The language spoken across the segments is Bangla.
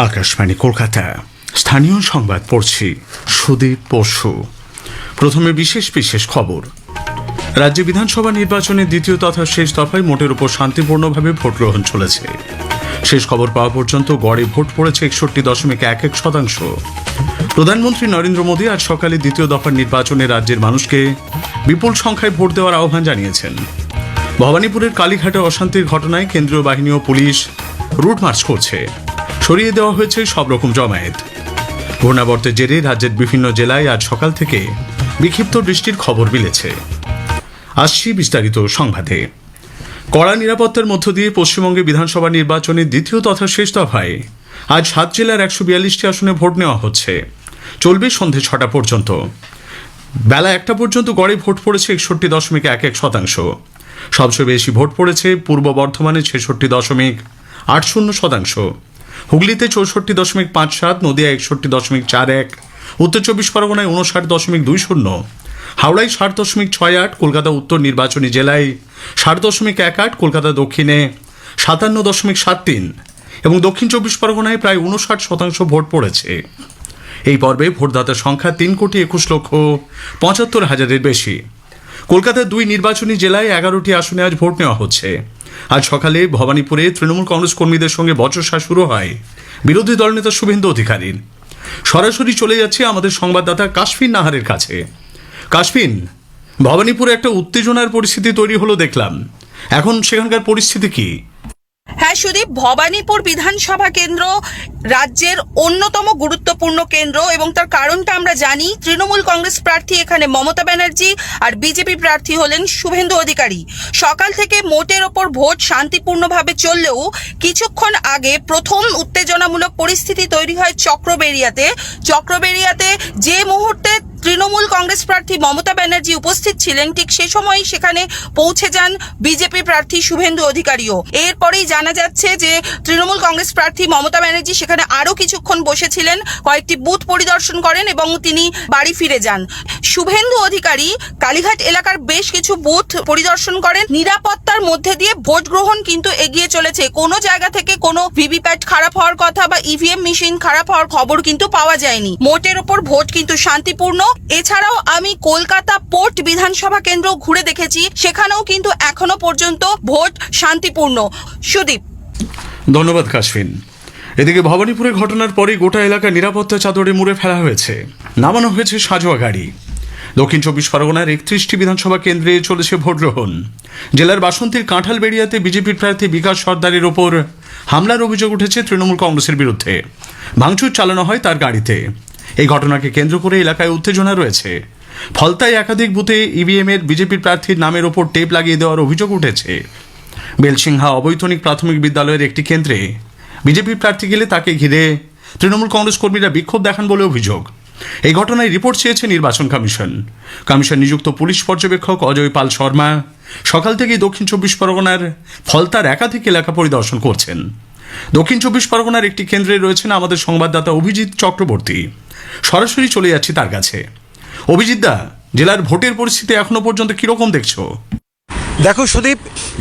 আকাশবাণী কলকাতা স্থানীয় সংবাদ পড়ছি সুদীপ পশু। প্রথমে বিশেষ বিশেষ খবর। রাজ্য বিধানসভা নির্বাচনের দ্বিতীয় তথা শেষ দফায় মোটের উপর শান্তিপূর্ণভাবে ভোট গ্রহণ চলেছে। শেষ খবর পাওয়া পর্যন্ত গড়ে ভোট পড়েছে 61.11%। প্রধানমন্ত্রী নরেন্দ্র মোদী আজ সকালে দ্বিতীয় দফার নির্বাচনে রাজ্যের মানুষকে বিপুল সংখ্যায় ভোট দেওয়ার আহ্বান জানিয়েছেন। ভবানীপুরের কালীঘাটে অশান্তির ঘটনায় কেন্দ্রীয় বাহিনী ও পুলিশ রুট মার্চ করছে। সরিয়ে দেওয়া হয়েছে সব রকম জমায়েত। ঘূর্ণাবর্তের জেরে রাজ্যের বিভিন্ন জেলায় আজ সকাল থেকে বিক্ষিপ্ত বৃষ্টির খবর মিলেছে। আসছি বিস্তারিত সংবাদে। কড়া নিরাপত্তার মধ্য দিয়ে পশ্চিমবঙ্গে বিধানসভা নির্বাচনের দ্বিতীয় তথা শেষ দফায় আজ 7 জেলার 142টি আসনে ভোট নেওয়া হচ্ছে। চলবে সন্ধে 6টা পর্যন্ত। বেলা 1টা পর্যন্ত গড়ে ভোট পড়েছে 61.11%। সবচেয়ে বেশি ভোট পড়েছে পূর্ব বর্ধমানে 66.80%, হুগলিতে 64.57, নদিয়া 61.41, উত্তর 24 পরগনায় 59.20, হাওড়ায় 60.68, কলকাতা উত্তর নির্বাচনী জেলায় 60.18, কলকাতা দক্ষিণে 57.73 এবং দক্ষিণ 24 পরগনায় প্রায় 59% ভোট পড়েছে। এই পর্বে ভোটদাতার সংখ্যা 3,71,75,000-এর বেশি। কলকাতার 2 নির্বাচনী জেলায় 11টি আসনে আজ ভোট নেওয়া হচ্ছে। আজ সকালে ভবানীপুরে তৃণমূল কংগ্রেস কর্মীদের সঙ্গে বচসা শুরু হয় বিরোধী দলনেতা শুভেন্দু অধিকারীর। সরাসরি চলে যাচ্ছে আমাদের সংবাদদাতা কাশফিন নাহারের কাছে। কাশফিন, ভবানীপুরে একটা উত্তেজনার পরিস্থিতি তৈরি হলো দেখলাম, এখন সেখানকার পরিস্থিতি কি? হ্যাঁ সুদীপ, ভবানীপুর বিধানসভা কেন্দ্র রাজ্যের অন্যতম গুরুত্বপূর্ণ কেন্দ্র এবং তার কারণটা আমরা জানি। তৃণমূল কংগ্রেস প্রার্থী এখানে মমতা ব্যানার্জি আর বিজেপি প্রার্থী হলেন শুভেন্দু অধিকারী। সকাল থেকে মোটের ওপর ভোট শান্তিপূর্ণভাবে চললেও কিছুক্ষণ আগে প্রথম উত্তেজনামূলক পরিস্থিতি তৈরি হয় চক্রবেড়িয়াতে যে মুহূর্তে তৃণমূল কংগ্রেস প্রার্থী মমতা ব্যানার্জি উপস্থিত ছিলেন, ঠিক সে সময়ই সেখানে পৌঁছে যান বিজেপি প্রার্থী শুভেন্দু অধিকারীও। এরপরেই জানা যাচ্ছে যে তৃণমূল কংগ্রেস প্রার্থী মমতা ব্যানার্জি সেখানে আরও কিছুক্ষণ বসেছিলেন, কয়েকটি বুথ পরিদর্শন করেন এবং তিনি বাড়ি ফিরে যান। শুভেন্দু অধিকারী কালীঘাট এলাকার বেশ কিছু বুথ পরিদর্শন করেন। নিরাপত্তার মধ্যে দিয়ে ভোট গ্রহণ কিন্তু এগিয়ে চলেছে। কোনো জায়গা থেকে কোনো ভিভিপ্যাট খারাপ হওয়ার কথা বা ইভিএম মেশিন খারাপ হওয়ার খবর কিন্তু পাওয়া যায়নি। মোটের ওপর ভোট কিন্তু শান্তিপূর্ণ। এছাড়াও আমি কলকাতা পোর্ট বিধানসভা কেন্দ্র ঘুরে দেখেছি, সেখানেও কিন্তু এখনো পর্যন্ত ভোট শান্তিপূর্ণ। সুদীপ, ধন্যবাদ কাশফিন। এদিকে ভবানীপুরের ঘটনার পরে গোটা এলাকা নিরাপত্তা চাদরে মুড়ে ফেলা হয়েছে। নামানো হয়েছে সাজোয়া গাড়ি। দক্ষিণ 24 পরগনার 31টি বিধানসভা কেন্দ্রে চলেছে ভোট গ্রহণ। জেলার বাসন্তীর কাঁঠালবেড়িয়াতে বিজেপির প্রার্থী বিকাশ সর্দারের ওপর হামলার অভিযোগ উঠেছে তৃণমূল কংগ্রেসের বিরুদ্ধে। ভাঙচুর চালানো হয় তার গাড়িতে। এই ঘটনাকে কেন্দ্র করে এলাকায় উত্তেজনা রয়েছে। ফলতায় একাধিক বুথে ইভিএম এর বিজেপির প্রার্থীর নামের ওপর টেপ লাগিয়ে দেওয়ার অভিযোগ উঠেছে। বেলসিংহা অবৈতনিক প্রাথমিক বিদ্যালয়ের একটি কেন্দ্রে বিজেপির প্রার্থী গেলে তাকে ঘিরে তৃণমূল কংগ্রেস কর্মীরা বিক্ষোভ দেখান বলে অভিযোগ। এই ঘটনায় রিপোর্ট চেয়েছে নির্বাচন কমিশন নিযুক্ত পুলিশ পর্যবেক্ষক অজয় পাল শর্মা সকাল থেকেই দক্ষিণ 24 পরগনার ফলতার একাধিক এলাকা পরিদর্শন করছেন। দক্ষিণ 24 পরগনার একটি কেন্দ্রে রয়েছেন আমাদের সংবাদদাতা অভিজিৎ চক্রবর্তী। সরাসরি চলে যাচ্ছি তার কাছে। অভিজিৎ দা, জেলার ভোটের পরিস্থিতি এখনো পর্যন্ত কিরকম দেখছো? দেখো সুদীপ,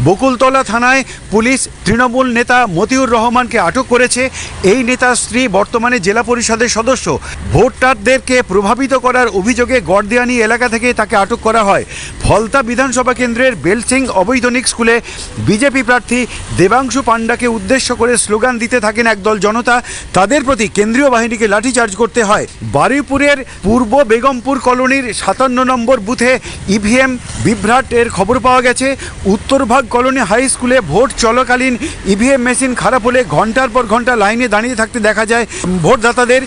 বকুলতলা থানায় পুলিশ তৃণমূল নেতা মতিউর রহমানকে আটক করেছে। এই নেতার স্ত্রী বর্তমানে জেলা পরিষদের সদস্য। ভোটারদেরকে প্রভাবিত করার অভিযোগে গড়দিয়ানি এলাকা থেকে তাকে আটক করা হয়। ফলতা বিধানসভা কেন্দ্রের বেলসিং অবৈতনিক স্কুলে বিজেপি প্রার্থী দেবাংশু পাণ্ডাকে উদ্দেশ্য করে স্লোগান দিতে থাকেন একদল জনতা। তাদের প্রতি কেন্দ্রীয় বাহিনীকে লাঠিচার্জ করতে হয়। বারুইপুরের পূর্ব বেগমপুর কলোনির 57 নম্বর বুথে ইভিএম বিভ্রাটের খবর পাওয়া গেছে। উত্তরভাগ কলোনি হাই স্কুলে ভোট চলাকালীন ইভিএম মেশিন খারাপ হলে ঘন্টার পর ঘন্টা লাইনে দাঁড়িয়ে থাকতে দেখা যায় ভোটদাতাদের।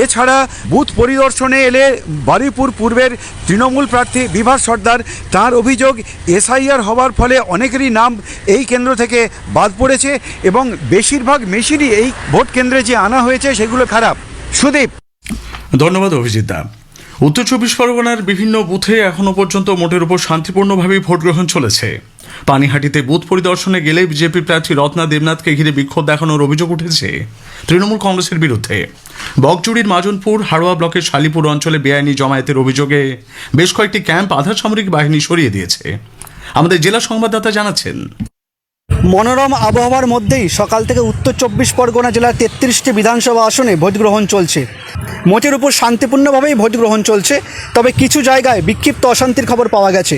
এছাড়া বুথ পরিদর্শনে এলে বারুইপুর পূর্বের তৃণমূল প্রার্থী বিভাস সর্দার, তার অভিযোগ এসআইআর হওয়ার ফলে অনেকেরই নাম এই কেন্দ্র থেকে বাদ পড়েছে এবং বেশিরভাগ মেশিনই এই ভোট কেন্দ্রে যে আনা হয়েছে সেগুলো খারাপ। সুদীপ, ধন্যবাদ অভিজিৎ দা। উত্তর 24 পরগনার বিভিন্ন বুথে এখনো পর্যন্ত মোটের উপর শান্তিপূর্ণভাবে ভোট গ্রহণ চলেছে। পানিহাটিতে বুথ পরিদর্শনে গেলে বিজেপি প্রার্থী রত্না দেবনাথকে ঘিরে বিক্ষোভ দেখানোর অভিযোগ উঠেছে তৃণমূল কংগ্রেসের বিরুদ্ধে। বকজুড়ির মাজনপুর হাড়োয়া ব্লকের শালিপুর অঞ্চলে বেআইনি জমায়েতের অভিযোগে বেশ কয়েকটি ক্যাম্প আধা সামরিক বাহিনী সরিয়ে দিয়েছে। আমাদের জেলা সংবাদদাতা জানাচ্ছেন। মনোরম আবহাওয়ার মধ্যেই সকাল থেকে উত্তর 24 পরগনা জেলার 33টি বিধানসভা আসনে ভোট গ্রহণ চলছে। মোটের উপর শান্তিপূর্ণভাবেই ভোট গ্রহণ চলছে, তবে কিছু জায়গায় বিক্ষিপ্ত অশান্তির খবর পাওয়া গেছে।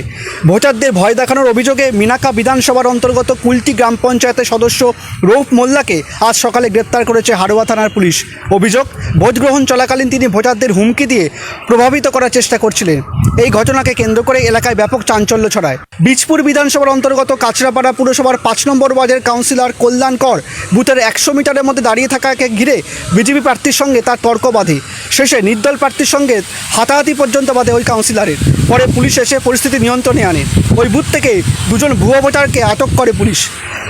ভোটারদের ভয় দেখানোর অভিযোগে মিনাকা বিধানসভার অন্তর্গত কুলটি গ্রাম পঞ্চায়েতের সদস্য রৌফ মোল্লাকে আজ সকালে গ্রেপ্তার করেছে হাড়োয়া থানার পুলিশ। অভিযোগ, ভোট গ্রহণ চলাকালীন তিনি ভোটারদের হুমকি দিয়ে প্রভাবিত করার চেষ্টা করছিলেন। এই ঘটনাকে কেন্দ্র করে এলাকায় ব্যাপক চাঞ্চল্য ছড়ায়। বীজপুর বিধানসভার অন্তর্গত কাছড়াপাড়া পুরসভার 5 নম্বর ওয়ার্ডের কাউন্সিলর কল্যাণ কর বুথের 100 মিটারের মধ্যে দাঁড়িয়ে থাকাকে ঘিরে বিজেপি প্রার্থীর সঙ্গে তার তর্ক বাধে। শেষে নির্দল প্রার্থীর সঙ্গে হাতাহাতি পর্যন্ত বাধে ওই কাউন্সিলরের। পরে পুলিশ এসে পরিস্থিতি নিয়ন্ত্রণে আনে। ওই বুথ থেকে দুজন ভুয়ো ভোটারকে আটক করে পুলিশ।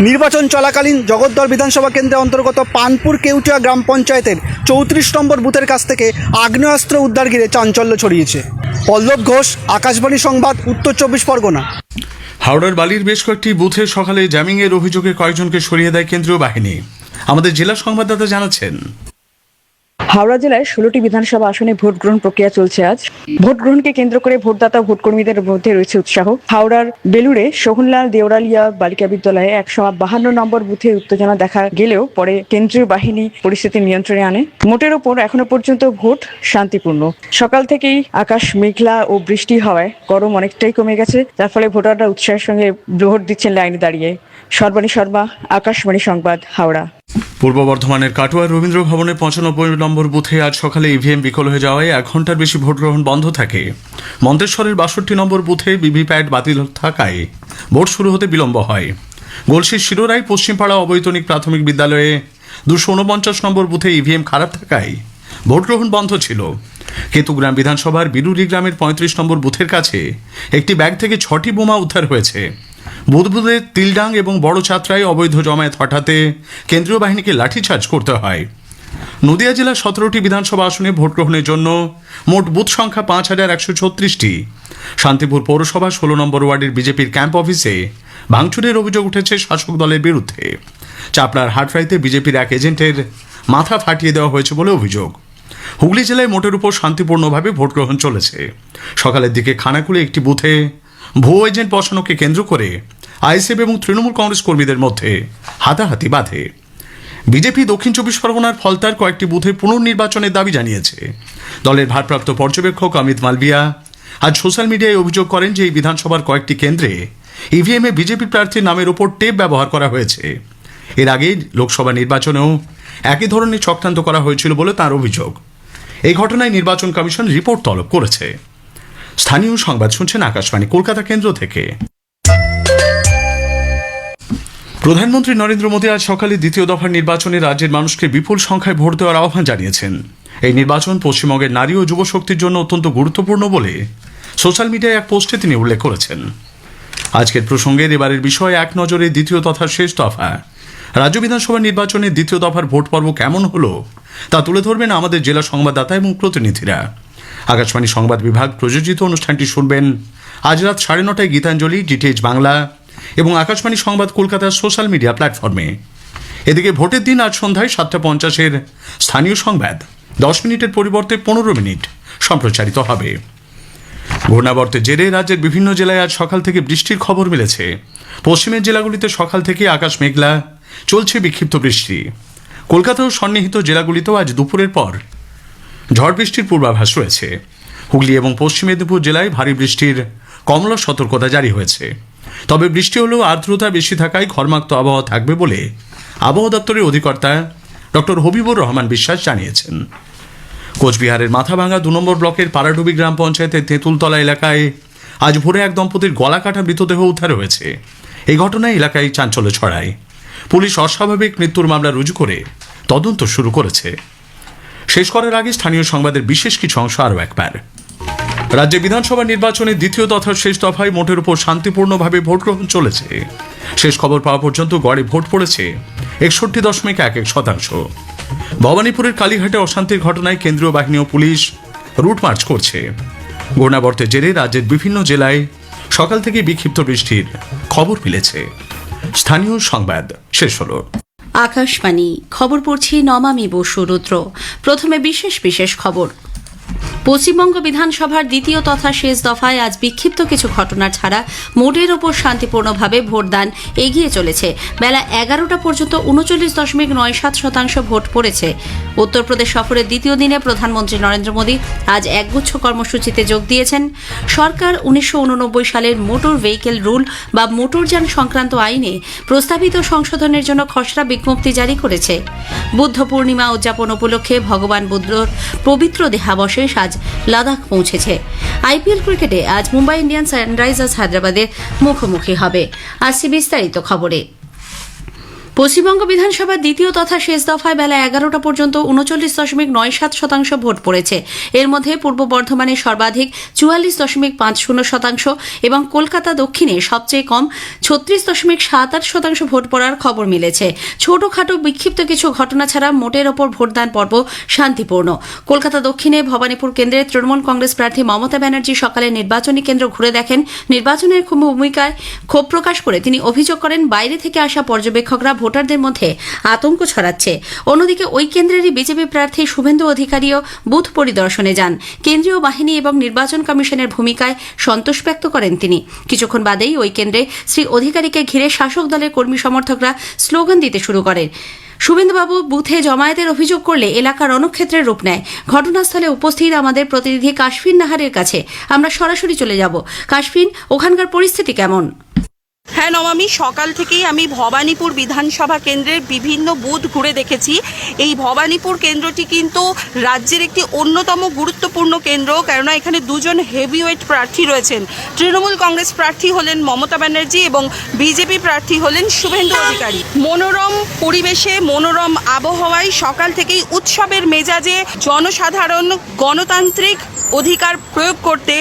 নির্বাচন চলাকালীন জগদ্দল বিধানসভা কেন্দ্রের অন্তর্গত পানপুর কেউটিয়া গ্রাম পঞ্চায়েতের 34 নম্বর বুথের কাছ থেকে আগ্নেয়াস্ত্র উদ্ধার ঘিরে চাঞ্চল্য ছড়িয়েছে। পল্লব ঘোষ, আকাশবাণী সংবাদ, উত্তর 24 পরগনা। হাওড়ার বালির বেশ কয়েকটি বুথে সকালে জ্যামিংয়ের অভিযোগে কয়েকজনকে সরিয়ে দেয় কেন্দ্রীয় বাহিনী। আমাদের জেলা সংবাদদাতা জানাচ্ছেন, হাওড়া জেলায় 16টি বিধানসভা আসনে ভোট গ্রহণ প্রক্রিয়া চলছে আজ। ভোট গ্রহণকে কেন্দ্র করে ভোটদাতা ভোটকর্মীদের মধ্যে রয়েছে উৎসাহ। হাওড়ার বেলুড়ে সোহনলাল দেওরালিয়া বালিকা বিদ্যালয়ে 152 নম্বর বুথে উত্তেজনা দেখা গেলেও পরে কেন্দ্রীয় বাহিনী পরিস্থিতি নিয়ন্ত্রণে আনে। মোটের ওপর এখনো পর্যন্ত ভোট শান্তিপূর্ণ। সকাল থেকেই আকাশ মেঘলা ও বৃষ্টি হওয়ায় গরম অনেকটাই কমে গেছে, যার ফলে ভোটাররা উৎসাহের সঙ্গে ভোট দিচ্ছেন লাইনে দাঁড়িয়ে। সর্বাণী শর্মা, আকাশবাণী সংবাদ, হাওড়া। পূর্ব বর্ধমানের কাটোয়ার রবীন্দ্র ভবনের 95 নম্বর বুথে আজ সকালে ইভিএম বিকল হয়ে যাওয়ায় 1 ঘন্টার বেশি ভোট গ্রহণ বন্ধ থাকে। মন্তেশ্বরের 62 নম্বর বুথে ভিভিপ্যাট বাতিল থাকায় ভোট শুরু হতে বিলম্ব হয়। গলসির শিরোরায় পশ্চিমপাড়া অবৈতনিক প্রাথমিক বিদ্যালয়ে 249 নম্বর বুথে ইভিএম খারাপ থাকায় ভোট গ্রহণ বন্ধ ছিল। কেতুগ্রাম বিধানসভার বিরুলি গ্রামের 35 নম্বর বুথের কাছে একটি ব্যাগ থেকে 6টি বোমা উদ্ধার হয়েছে। বুধবুধে তিলডাং এবং বড় চাত্রায় অবৈধ জমায়েত হঠাতে কেন্দ্রীয় বাহিনীকে লাঠিচার্জ করতে হয়। নদিয়া জেলার 17টি বিধানসভা আসনে ভোট গ্রহণের জন্য মোট বুথ সংখ্যা 5136টি। শান্তিপুর পৌরসভা 16 নম্বর ওয়ার্ডের বিজেপির ক্যাম্প অফিসে ভাঙচুরের অভিযোগ উঠেছে শাসক দলের বিরুদ্ধে। চাপড়ার হাটরাইতে বিজেপির এক এজেন্টের মাথা ফাটিয়ে দেওয়া হয়েছে বলে অভিযোগ। হুগলি জেলায় মোটের উপর শান্তিপূর্ণভাবে ভোট গ্রহণ চলেছে। সকালের দিকে খানাকুলে একটি বুথে ভুয়ো এজেন্ট বসানোকে কেন্দ্র করে আইএসএফ এবং তৃণমূল কংগ্রেস কর্মীদের মধ্যে হাতাহাতি বাধে। বিজেপি দক্ষিণ 24 পরগনার ফলতার কয়েকটি বুথে পুনর্নির্বাচনের দাবি জানিয়েছে। দলের ভারপ্রাপ্ত পর্যবেক্ষক অমিত মালভিয়া আজ সোশ্যাল মিডিয়ায় অভিযোগ করেন যে এই বিধানসভার কয়েকটি কেন্দ্রে ইভিএমে বিজেপি প্রার্থীর নামের ওপর টেপ ব্যবহার করা হয়েছে। এর আগে লোকসভা নির্বাচনেও একই ধরনের চক্রান্ত করা হয়েছিল বলে তার অভিযোগ। এই ঘটনায় নির্বাচন কমিশন রিপোর্ট তলব করেছে। স্থানীয় সংবাদ শুনছেন আকাশবাণী কলকাতা কেন্দ্র থেকে। প্রধানমন্ত্রী নরেন্দ্র মোদী আজ সকালে দ্বিতীয় দফার নির্বাচনে রাজ্যের মানুষকে বিপুল সংখ্যায় ভোট দেওয়ার আহ্বান জানিয়েছেন। এই নির্বাচন পশ্চিমবঙ্গের নারী ও যুব শক্তির জন্য অত্যন্ত গুরুত্বপূর্ণ বলে সোশ্যাল মিডিয়ায় এক পোস্টে তিনি উল্লেখ করেছেন। আজকের প্রসঙ্গের এবারের বিষয় এক নজরে দ্বিতীয় তথা শেষ দফা রাজ্য বিধানসভা নির্বাচনের দ্বিতীয় দফার ভোট পর্ব কেমন হলো তা তুলে ধরবেন আমাদের জেলা সংবাদদাতা এবং প্রতিনিধিরা। আকাশবাণী সংবাদ বিভাগ প্রযোজিত অনুষ্ঠানটি শুনবেন আজ রাত 9:30টায় গীতাঞ্জলি, ডিটিএইচ বাংলা এবং আকাশবাণী সংবাদ কলকাতার সোশ্যাল মিডিয়া প্ল্যাটফর্মে। এদিকে ভোটের দিন আজ সন্ধ্যায় 7:50-এর স্থানীয় সংবাদ 10 মিনিটের পরিবর্তে 15 মিনিট সম্প্রচারিত হবে। ঘূর্ণাবর্তের জেরে রাজ্যের বিভিন্ন জেলায় আজ সকাল থেকে বৃষ্টির খবর মিলেছে। পশ্চিমের জেলাগুলিতে সকাল থেকে আকাশ মেঘলা, চলছে বিক্ষিপ্ত বৃষ্টি। কলকাতা ও সন্নিহিত জেলাগুলিতেও আজ দুপুরের পর ঝড় বৃষ্টির পূর্বাভাস রয়েছে। হুগলি এবং পশ্চিম মেদিনীপুর জেলায় ভারী বৃষ্টির কমলা সতর্কতা জারি হয়েছে। তবে বৃষ্টি হলেও আর্দ্রতা বেশি থাকায় ঘর্মাক্ত আবহাওয়া থাকবে বলে আবহাওয়া দপ্তরের অধিকর্তা ডক্টর হবিবুর রহমান বিশ্বাস জানিয়েছেন। কোচবিহারের মাথাভাঙা 2 নম্বর ব্লকের পাড়াডুবি গ্রাম পঞ্চায়েতের তেঁতুলতলা এলাকায় আজ ভোরে এক দম্পতির গলা কাটা মৃতদেহ উদ্ধার হয়েছে। এই ঘটনায় এলাকায় চাঞ্চল্য ছড়ায়। পুলিশ অস্বাভাবিক মৃত্যুর মামলা রুজু করে তদন্ত শুরু করেছে। শেষ করার আগে স্থানীয় সংবাদের বিশেষ কিছু অংশ আরও একবার। রাজ্যে বিধানসভা নির্বাচনের দ্বিতীয় তথা শেষ দফায় মোটের উপর শান্তিপূর্ণভাবে ভোট গ্রহণ চলেছে। শেষ খবর পাওয়া পর্যন্ত গড়ে ভোট পড়েছে 61.11%। ভবানীপুরের কালীঘাটে অশান্তির ঘটনায় কেন্দ্রীয় বাহিনী ও পুলিশ রুট মার্চ করছে। ঘূর্ণাবর্তের জেরে রাজ্যের বিভিন্ন জেলায় সকাল থেকে বিক্ষিপ্ত বৃষ্টির খবর মিলেছে। স্থানীয় সংবাদ শেষ হলো। আকাশবাণী খবর পড়ছি নমামি বসু রুদ্র। প্রথমে বিশেষ খবর। পশ্চিমবঙ্গ বিধানসভার দ্বিতীয় তথা শেষ দফায় আজ বিক্ষিপ্ত কিছু ঘটনা ছাড়া মোটের ওপর শান্তিপূর্ণভাবে ভোটদান এগিয়ে চলেছে। বেলা 11টা পর্যন্ত 39.97% ভোট পড়েছে। উত্তরপ্রদেশ সফরের দ্বিতীয় দিনে প্রধানমন্ত্রী নরেন্দ্র মোদী আজ একগুচ্ছ কর্মসূচিতে যোগ দিয়েছেন। সরকার 1989 সালের মোটর ভেহিকেল রুল বা মোটরযান সংক্রান্ত আইনে প্রস্তাবিত সংশোধনের জন্য খসড়া বিজ্ঞপ্তি জারি করেছে। বুদ্ধ পূর্ণিমা উদযাপন উপলক্ষে ভগবান বুদ্ধর পবিত্র দেহাবশেষ আজ লাদাখ পৌঁছেছে। আইপিএল ক্রিকেটে আজ মুম্বাই ইন্ডিয়ান্স সানরাইজার্স হায়দ্রাবাদের মুখোমুখি হবে। আসছে বিস্তারিত খবরে। পশ্চিমবঙ্গ বিধানসভার দ্বিতীয় তথা শেষ দফায় বেলা 11টা পর্যন্ত 39.97% ভোট পড়েছে। এর মধ্যে পূর্ব বর্ধমানে সর্বাধিক 44.50% এবং কলকাতা দক্ষিণে সবচেয়ে কম 36.78% ভোট পড়ার খবর মিলেছে। ছোটখাটো বিক্ষিপ্ত কিছু ঘটনা ছাড়া মোটের ওপর ভোটদান পর্ব শান্তিপূর্ণ। কলকাতা দক্ষিণে ভবানীপুর কেন্দ্রে তৃণমূল কংগ্রেস প্রার্থী মমতা ব্যানার্জি সকালে নির্বাচনী কেন্দ্র ঘুরে দেখেন। নির্বাচনের ভূমিকায় ক্ষোভ প্রকাশ করে তিনি অভিযোগ করেন, বাইরে থেকে আসা পর্যবেক্ষকরা ভোটারদের মধ্যে আতঙ্ক ছড়াচ্ছে। অন্যদিকে ওই কেন্দ্রেরই বিজেপি প্রার্থী শুভেন্দু অধিকারীও বুথ পরিদর্শনে যান। কেন্দ্রীয় বাহিনী এবং নির্বাচন কমিশনের ভূমিকায় সন্তোষ ব্যক্ত করেন তিনি। কিছুক্ষণ বাদেই ওই কেন্দ্রে শ্রী অধিকারীকে ঘিরে শাসক দলের কর্মী সমর্থকরা স্লোগান দিতে শুরু করেন। শুভেন্দুবাবু বুথে জমায়েতের অভিযোগ করলে এলাকা রণক্ষেত্রের রূপ নেয়। ঘটনাস্থলে উপস্থিত আমাদের প্রতিনিধি কাশফিন নাহারের কাছে আমরা সরাসরি চলে যাব। কাশফিন, ওখানকার পরিস্থিতি কেমন? হ্যাঁ নমামি, সকাল থেকেই আমি ভবানীপুর বিধানসভা কেন্দ্রের বিভিন্ন বুথ ঘুরে দেখেছি। এই ভবানীপুর কেন্দ্রটি কিন্তু রাজ্যের একটি অন্যতম গুরুত্বপূর্ণ কেন্দ্র, কেননা এখানে দুজন হেভিওয়েট প্রার্থী রয়েছেন। তৃণমূল কংগ্রেস প্রার্থী হলেন মমতা ব্যানার্জি এবং বিজেপি প্রার্থী হলেন শুভেন্দু অধিকারী। মনোরম পরিবেশে, মনোরম আবহাওয়ায় সকাল থেকেই উৎসবের মেজাজে জনসাধারণ গণতান্ত্রিক অধিকার প্রয়োগ করতে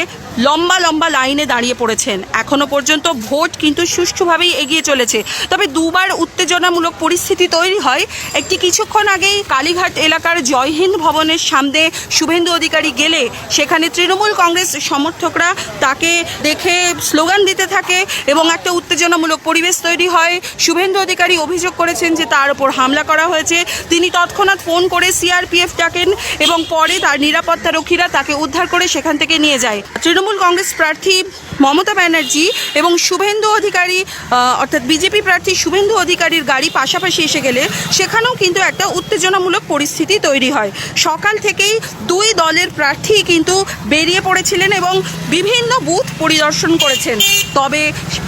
লম্বা লম্বা লাইনে দাঁড়িয়ে পড়েছেন। এখনো পর্যন্ত ভোট কিন্তু সুষ্ঠুভাবেই এগিয়ে চলেছে। তবে দুবার উত্তেজনামূলক পরিস্থিতি তৈরি হয়। একটি কিছুক্ষণ আগেই কালীঘাট এলাকার জয়হিন্দ ভবনের সামনে শুভেন্দু অধিকারী গেলে সেখানে তৃণমূল কংগ্রেস সমর্থকরা তাকে দেখে স্লোগান দিতে থাকে এবং একটা উত্তেজনামূলক পরিবেশ তৈরি হয়। শুভেন্দু অধিকারী অভিযোগ করেছেন যে তার উপর হামলা করা হয়েছে। তিনি তৎক্ষণাৎ ফোন করে সিআরপিএফ ডাকেন এবং পরে তার নিরাপত্তারক্ষীরা তাকে উদ্ধার করে সেখান থেকে নিয়ে যায়। তৃণমূল কংগ্রেস প্রার্থী মমতা ব্যানার্জি এবং শুভেন্দু অধিকারী অর্থাৎ বিজেপি প্রার্থী শুভেন্দু অধিকারীর গাড়ি পাশাপাশি এসে গেলে সেখানেও কিন্তু একটা উত্তেজনামূলক পরিস্থিতি তৈরি হয়। সকাল থেকেই দুই দলের প্রার্থী কিন্তু বেরিয়ে পড়েছিলেন এবং বিভিন্ন বুথ পরিদর্শন করেছেন। তবে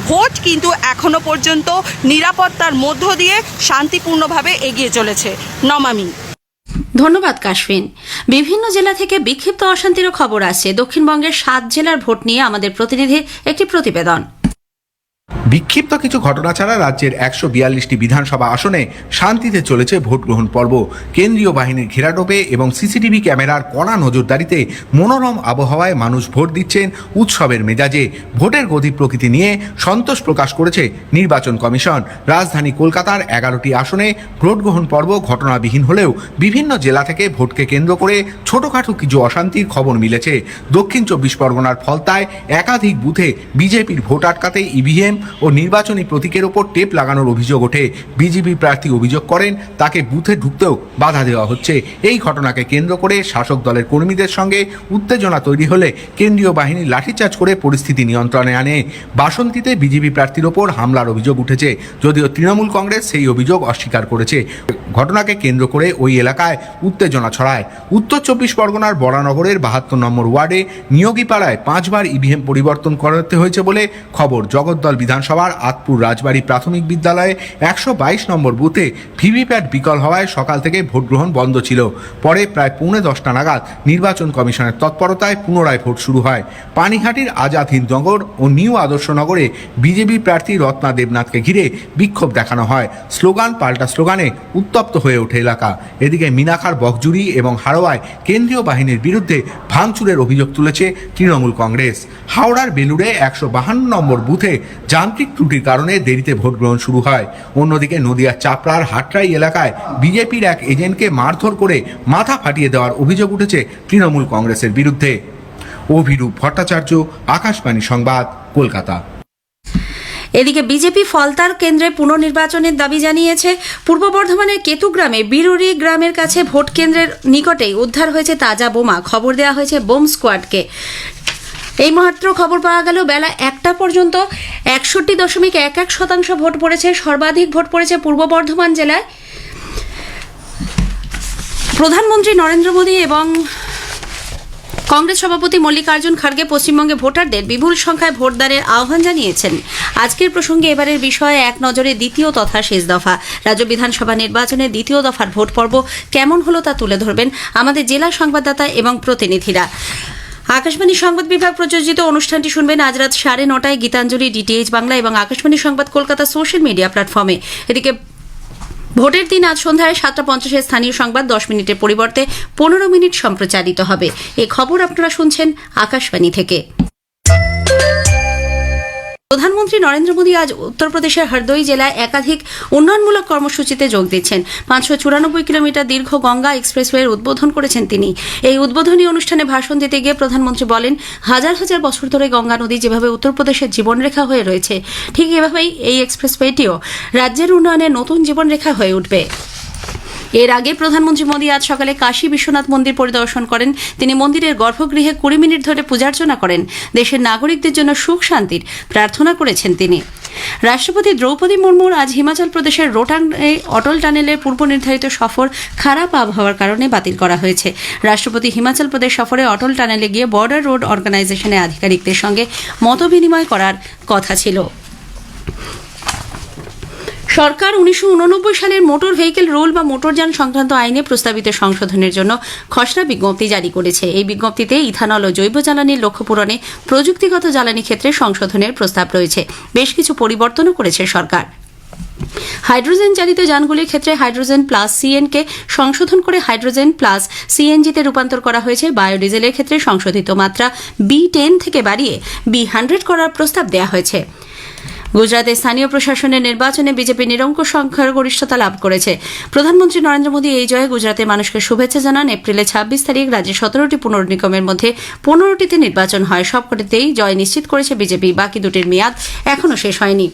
ভোট কিন্তু এখনো পর্যন্ত নিরাপত্তার মধ্য দিয়ে শান্তিপূর্ণভাবে এগিয়ে চলেছে। নমামি। ধন্যবাদ কাশফিন। বিভিন্ন জেলা থেকে বিক্ষিপ্ত অশান্তিরও খবর আসছে। দক্ষিণবঙ্গের 7 জেলার ভোট নিয়ে আমাদের প্রতিনিধির একটি প্রতিবেদন। বিক্ষিপ্ত কিছু ঘটনা ছাড়া রাজ্যের 142টি বিধানসভা আসনে শান্তিতে চলেছে ভোট গ্রহণ পর্ব। কেন্দ্রীয় বাহিনীর ঘেরাটোপে এবং সিসিটিভি ক্যামেরার কড়া নজরদারিতে মনোরম আবহাওয়ায় মানুষ ভোট দিচ্ছেন উৎসবের মেজাজে। ভোটের গতি প্রকৃতি নিয়ে সন্তোষ প্রকাশ করেছে নির্বাচন কমিশন। রাজধানী কলকাতার 11টি আসনে ভোট গ্রহণ পর্ব ঘটনাবিহীন হলেও বিভিন্ন জেলা থেকে ভোটকে কেন্দ্র করে ছোটখাটো কিছু অশান্তির খবর মিলেছে। দক্ষিণ 24 পরগনার ফলতায় একাধিক বুথে বিজেপির ভোট আটকাতে ইভিএম ও নির্বাচনী প্রতীকের ওপর টেপ লাগানোর অভিযোগ ওঠে। বিজেপি প্রার্থী অভিযোগ করেন তাকে বুথে ঢুকতেও বাধা দেওয়া হচ্ছে। এই ঘটনাকে কেন্দ্র করে শাসক দলের কর্মীদের সঙ্গে উত্তেজনা তৈরি হলে কেন্দ্রীয় বাহিনী লাঠিচার্জ করে পরিস্থিতি নিয়ন্ত্রণে আনে। বাসন্তীতে বিজেপি প্রার্থীর ওপর হামলার অভিযোগ উঠেছে, যদিও তৃণমূল কংগ্রেস সেই অভিযোগ অস্বীকার করেছে। ঘটনাকে কেন্দ্র করে ওই এলাকায় উত্তেজনা ছড়ায়। উত্তর 24 পরগনার বরানগরের 72 নম্বর ওয়ার্ডে নিয়োগীপাড়ায় 5 বার ইভিএম পরিবর্তন করতে হয়েছে বলে খবর। জগদ্দল বিধানসভার আতপুর রাজবাড়ী প্রাথমিক বিদ্যালয়ে 122 নম্বর বুথে ভিভিপ্যাট বিকল হওয়ায় সকাল থেকে ভোট গ্রহণ বন্ধ ছিল। পরে প্রায় 9:45 নাগাদ নির্বাচন কমিশনের তৎপরতায় পুনরায় ভোট শুরু হয়। পানিহাটির আজাদ হিন্দনগর ও নিউ আদর্শনগরে বিজেপি প্রার্থী রত্না দেবনাথকে ঘিরে বিক্ষোভ দেখানো হয়। স্লোগান পাল্টা স্লোগানে উত্তপ্ত হয়ে ওঠে এলাকা। এদিকে মিনাখার বকজুরি এবং হাড়োয়ায় কেন্দ্রীয় বাহিনীর বিরুদ্ধে ভাঙচুরের অভিযোগ তুলেছে তৃণমূল কংগ্রেস। হাওড়ার বেলুড়ে 152 নম্বর বুথে যান্ত্রিক ত্রুটির কারণে দেরিতে ভোট গ্রহণ শুরু হয়। অন্যদিকে নদিয়ার চাপড়ার হাটরাই এলাকায় বিজেপির এক এজেন্টকে মারধর করে মাথা ফাটিয়ে দেওয়ার অভিযোগ উঠেছে তৃণমূল কংগ্রেসের বিরুদ্ধে। অভিরূপ ভট্টাচার্য, আকাশবাণী সংবাদ, কলকাতা। এদিকে বিজেপি ফলতার কেন্দ্রে পুনর্নির্বাচনের দাবি জানিয়েছে। পূর্ব বর্ধমানের কেতুগ্রামে বিরুরি গ্রামের কাছে ভোট কেন্দ্রের নিকটেই উদ্ধার হয়েছে তাজা বোমা। খবর দেওয়া হয়েছে বোম স্কোয়াডকে। এই মাত্র খবর পাওয়া গেল বেলা 1টা পর্যন্ত 61.11% ভোট পড়েছে। সর্বাধিক ভোট পড়েছে পূর্ব বর্ধমান জেলায়। প্রধানমন্ত্রী নরেন্দ্র মোদী এবং কংগ্রেস সভাপতি মল্লিকার্জুন খাড়গে পশ্চিমবঙ্গে ভোটারদের বিপুল সংখ্যায় ভোটদানের আহ্বান জানিয়েছেন। আজকের প্রসঙ্গে এবারের বিষয়ে এক নজরে দ্বিতীয় তথা শেষ দফা রাজ্য বিধানসভা নির্বাচনের দ্বিতীয় দফার ভোট পর্ব কেমন হলো তা তুলে ধরবেন আমাদের জেলা সংবাদদাতা এবং প্রতিনিধিরা। আকাশবাণী সংবাদ বিভাগ প্রযোজিত অনুষ্ঠানটি শুনবেন আজ রাত 9:30 গীতাঞ্জলি ডিটিএইচ বাংলা এবং আকাশবাণী সংবাদ কলকাতা সোশ্যাল মিডিয়া প্ল্যাটফর্মে। এদিকে ভোটের দিন আজ সন্ধ্যায় 7:50 স্থানীয় সংবাদ 10 মিনিটের পরিবর্তে 15 মিনিট সম্প্রচারিত হবে। এই খবর আপনারা শুনছেন আকাশবাণী থেকে। প্রধানমন্ত্রী নরেন্দ্র মোদী আজ উত্তরপ্রদেশের হরদই জেলায় একাধিক উন্নয়নমূলক কর্মসূচিতে যোগ দিচ্ছেন। 594 কিলোমিটার দীর্ঘ গঙ্গা এক্সপ্রেসওয়ের উদ্বোধন করেছেন তিনি। এই উদ্বোধনী অনুষ্ঠানে ভাষণ দিতে গিয়ে প্রধানমন্ত্রী বলেন, হাজার হাজার বছর ধরে গঙ্গা নদী যেভাবে উত্তরপ্রদেশের জীবনরেখা হয়ে রয়েছে, ঠিক এভাবেই এই এক্সপ্রেসওয়েটিও রাজ্যের উন্নয়নের নতুন জীবনরেখা হয়ে উঠবে। এর আগে প্রধানমন্ত্রী মোদী আজ সকালে কাশী বিশ্বনাথ মন্দির পরিদর্শন করেন। তিনি মন্দিরের গর্ভগৃহে 20 মিনিট ধরে পূজার্চনা করেন। দেশের নাগরিকদের জন্য সুখ শান্তির প্রার্থনা করেছেন তিনি। রাষ্ট্রপতি দ্রৌপদী মুর্মুর আজ হিমাচল প্রদেশের রোটাংয়ে অটল টানেলের পূর্ব নির্ধারিত সফর খারাপ আবহাওয়ার কারণে বাতিল করা হয়েছে। রাষ্ট্রপতি হিমাচল প্রদেশ সফরে অটল টানেলে গিয়ে বর্ডার রোড অর্গানাইজেশনের আধিকারিকদের সঙ্গে মতবিনিময় করার কথা ছিল। সরকার 1989 সালের মোটর ভেহিকেল রুল বা মোটরযান সংক্রান্ত আইনে প্রস্তাবিত সংশোধনের জন্য খসড়া বিজ্ঞপ্তি জারি করেছে। এই বিজ্ঞপ্তিতে ইথানল ও জৈব জ্বালানির লক্ষ্য পূরণে প্রযুক্তিগত জ্বালানি ক্ষেত্রে সংশোধনের প্রস্তাব রয়েছে। বেশ কিছু পরিবর্তনও করেছে সরকার। হাইড্রোজেন চালিত যানগুলির ক্ষেত্রে হাইড্রোজেন প্লাস সিএনকে সংশোধন করে হাইড্রোজেন প্লাস সিএনজিতে রূপান্তর করা হয়েছে। বায়োডিজেলের ক্ষেত্রে সংশোধিত মাত্রা B10 থেকে বাড়িয়ে B100 করার প্রস্তাব দেওয়া হয়েছে। গুজরাতে স্থানীয় প্রশাসনের নির্বাচনে বিজেপি নিরঙ্কুশ সংখ্যাগরিষ্ঠতা লাভ করেছে। প্রধানমন্ত্রী নরেন্দ্র মোদী এই জয়ে গুজরাতের মানুষকে শুভেচ্ছা জানান। এপ্রিলে 26 তারিখ রাজ্যে 17টি পুনর্নিগমের মধ্যে 15টিতে নির্বাচন হয়। সবকটিতেই জয় নিশ্চিত করেছে বিজেপি। বাকি দুটির মেয়াদ এখনও শেষ হয়নি।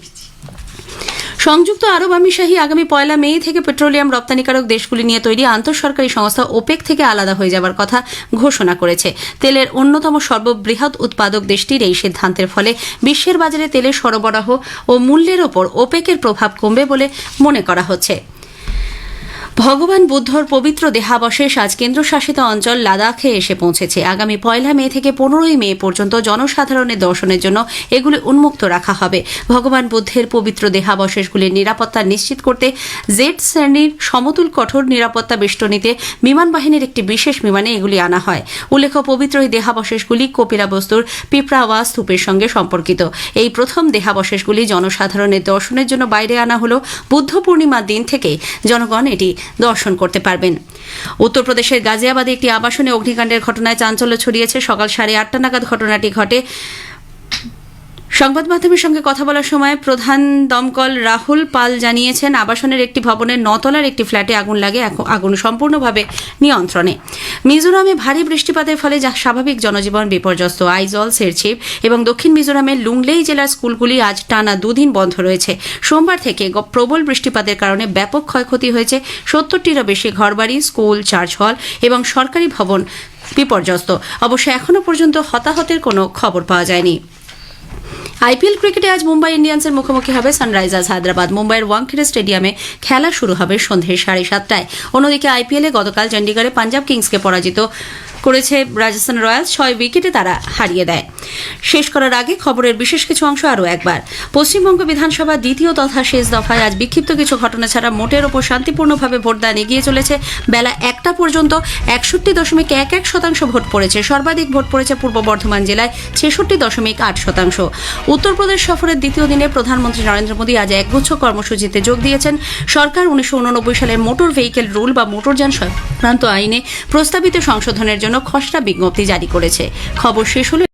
সংযুক্ত আরব আমিরশাহী আগামী 1 মে থেকে পেট্রোলিয়াম রপ্তানিকারক দেশগুলি নিয়ে তৈরি আন্তঃসরকারি সংস্থা ওপেক থেকে আলাদা হয়ে যাওয়ার কথা ঘোষণা করেছে। তেলের অন্যতম সর্ববৃহৎ উৎপাদক দেশটির এই সিদ্ধান্তের ফলে বিশ্বের বাজারে তেলের সরবরাহ ও মূল্যের ওপর ওপেকের প্রভাব কমবে বলে মনে করা হচ্ছে। ভগবান বুদ্ধর পবিত্র দেহাবশেষ আজ কেন্দ্রশাসিত অঞ্চল লাদাখে এসে পৌঁছেছে। আগামী 1 মে থেকে 15 মে পর্যন্ত জনসাধারণের দর্শনের জন্য এগুলি উন্মুক্ত রাখা হবে। ভগবান বুদ্ধের পবিত্র দেহাবশেষগুলির নিরাপত্তা নিশ্চিত করতে জেড শ্রেণীর সমতুল কঠোর নিরাপত্তা বেষ্টনীতে বিমান বাহিনীর একটি বিশেষ বিমানে এগুলি আনা হয়। উল্লেখ্য, পবিত্র এই দেহাবশেষগুলি কপিলাবস্তুর পিপড়াওয়া স্তূপের সঙ্গে সম্পর্কিত। এই প্রথম দেহাবশেষগুলি জনসাধারণের দর্শনের জন্য বাইরে আনা হলো। বুদ্ধ পূর্ণিমার দিন থেকে জনগণ এটি দর্শন করতে পারবেন। উত্তরপ্রদেশের গাজিয়াবাদে একটি আবাসনে অগ্নিকাণ্ডের ঘটনায় চাঞ্চল্য ছড়িয়েছে। সকাল 8:30 নাগাদ ঘটনাটি ঘটে। সংবাদ মাধ্যমের সঙ্গে কথা বলার সময় প্রধান দমকল রাহুল পাল জানিয়েছেন, আবাসনের একটি ভবনের 9 তলার একটি ফ্ল্যাটে আগুন লাগে। আগুন সম্পূর্ণভাবে নিয়ন্ত্রণে। মিজোরামে ভারী বৃষ্টিপাতের ফলে স্বাভাবিক জনজীবন বিপর্যস্ত। আইজল, সেরচিপ এবং দক্ষিণ মিজোরামের লুংলেই জেলার স্কুলগুলি আজ টানা 2 দিন বন্ধ রয়েছে। সোমবার থেকে প্রবল বৃষ্টিপাতের কারণে ব্যাপক ক্ষয়ক্ষতি হয়েছে। 70টিরও বেশি ঘরবাড়ি, স্কুল, চার্চ হল এবং সরকারি ভবন বিপর্যস্ত। অবশ্য এখনও পর্যন্ত হতাহতের কোনো খবর পাওয়া যায়নি। আইপিএল ক্রিকেটে আজ মুম্বাই ইন্ডিয়ান্সের মুখোমুখি হবে সানরাইজার্স হায়দ্রাবাদ। মুম্বাইয়ের ওয়াংখেড়ে স্টেডিয়ামে খেলা শুরু হবে সন্ধ্যে 7:30টায়। অন্যদিকে আইপিএলে গতকাল চণ্ডীগড়ে পাঞ্জাব কিংসকে পরাজিত করেছে রাজস্থান রয়্যালস। 6 উইকেটে তারা হারিয়ে দেয়। শেষ করার আগে খবরের বিশেষ কিছু অংশ আরও একবার। পশ্চিমবঙ্গ বিধানসভা দ্বিতীয় তথা শেষ দফায় আজ বিক্ষিপ্ত কিছু ঘটনা ছাড়া মোটের ওপর শান্তিপূর্ণভাবে ভোটদান এগিয়ে চলেছে। বেলা 1টা পর্যন্ত 61.11% ভোট পড়েছে। সর্বাধিক ভোট পড়েছে পূর্ব বর্ধমান জেলায় 66.8%। উত্তরপ্রদেশ সফরের দ্বিতীয় দিনে প্রধানমন্ত্রী নরেন্দ্র মোদী আজ একগুচ্ছ কর্মসূচিতে যোগ দিয়েছেন। সরকার 1989 সালের মোটর ভেহিকেল রুল বা মোটরযান সংক্রান্ত আইনে প্রস্তাবিত সংশোধনের জন্য খসড়া বিজ্ঞপ্তি জারি করেছে। খবর শেষ হলো।